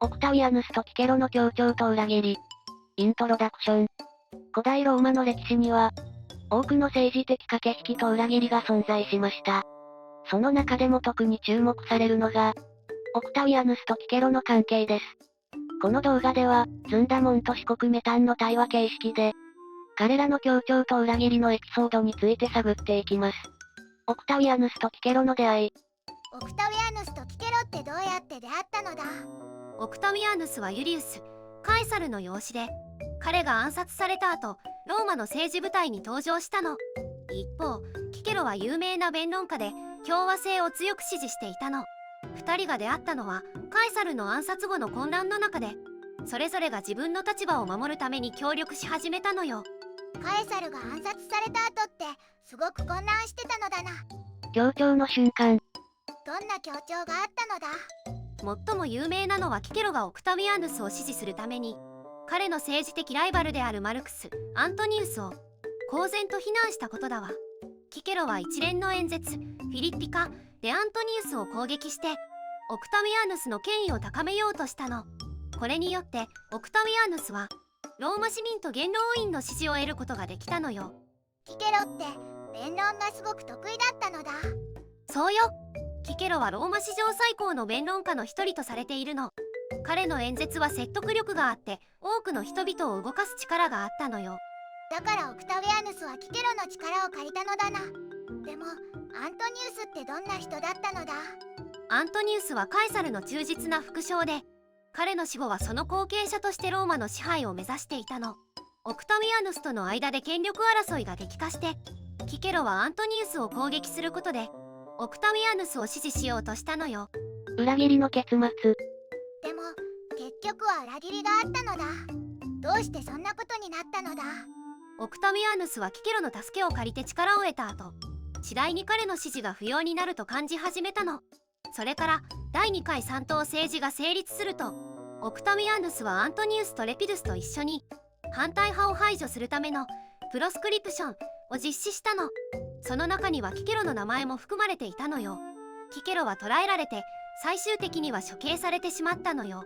オクタウィアヌスとキケロの協調と裏切り。イントロダクション。古代ローマの歴史には、多くの政治的駆け引きと裏切りが存在しました。その中でも特に注目されるのが、オクタウィアヌスとキケロの関係です。この動画では、ズンダモンと四国メタンの対話形式で、彼らの協調と裏切りのエピソードについて探っていきます。オクタウィアヌスとキケロの出会い。オクタウィアヌスとキケロってどうやって出会ったのだ？オクタウィアヌスはユリウス・カエサルの養子で、彼が暗殺された後、ローマの政治部隊に登場したの。一方、キケロは有名な弁論家で、共和制を強く支持していたの。二人が出会ったのは、カエサルの暗殺後の混乱の中で、それぞれが自分の立場を守るために協力し始めたのよ。カエサルが暗殺された後ってすごく混乱してたのだな。協調の瞬間。どんな協調があったのだ？最も有名なのはキケロがオクタウィアヌスを支持するために、彼の政治的ライバルであるマルクス・アントニウスを公然と非難したことだわ。キケロは一連の演説、フィリッピカ・デアントニウスを攻撃して、オクタウィアヌスの権威を高めようとしたの。これによってオクタウィアヌスはローマ市民と元老院の支持を得ることができたのよ。キケロって弁論がすごく得意だったのだ。そうよ。キケロはローマ史上最高の弁論家の一人とされているの。彼の演説は説得力があって、多くの人々を動かす力があったのよ。だからオクタウィアヌスはキケロの力を借りたのだな。でもアントニウスってどんな人だったのだ？アントニウスはカエサルの忠実な副将で、彼の死後はその後継者としてローマの支配を目指していたの。オクタウィアヌスとの間で権力争いが激化して、キケロはアントニウスを攻撃することでオクタウィアヌスを支持しようとしたのよ。裏切りの結末。でも結局は裏切りがあったのだ。どうしてそんなことになったのだ？オクタウィアヌスはキケロの助けを借りて力を得た後、次第に彼の支持が不要になると感じ始めたの。それから第2回三党政治が成立すると、オクタウィアヌスはアントニウスとレピドゥスと一緒に反対派を排除するためのプロスクリプションを実施したの。その中にはキケロの名前も含まれていたのよ。キケロは捕らえられて、最終的には処刑されてしまったのよ。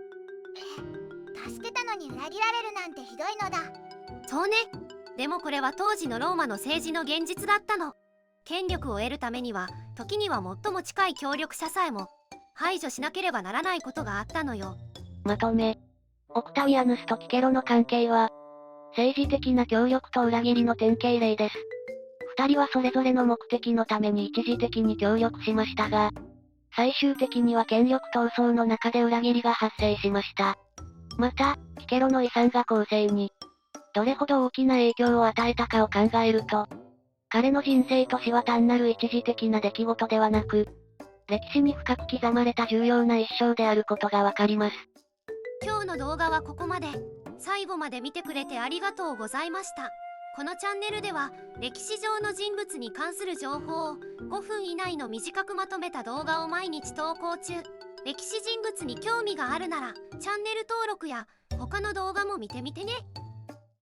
助けたのに裏切られるなんてひどいのだ。そうね。でもこれは当時のローマの政治の現実だったの。権力を得るためには、時には最も近い協力者さえも排除しなければならないことがあったのよ。まとめ。オクタウィアヌスとキケロの関係は、政治的な協力と裏切りの典型例です。二人はそれぞれの目的のために一時的に協力しましたが、最終的には権力闘争の中で裏切りが発生しました。また、キケロの遺産が後世に、どれほど大きな影響を与えたかを考えると、彼の人生と死は単なる一時的な出来事ではなく、歴史に深く刻まれた重要な一生であることがわかります。今日の動画はここまで。最後まで見てくれてありがとうございました。このチャンネルでは、歴史上の人物に関する情報を5分以内の短くまとめた動画を毎日投稿中。歴史人物に興味があるなら、チャンネル登録や他の動画も見てみてね。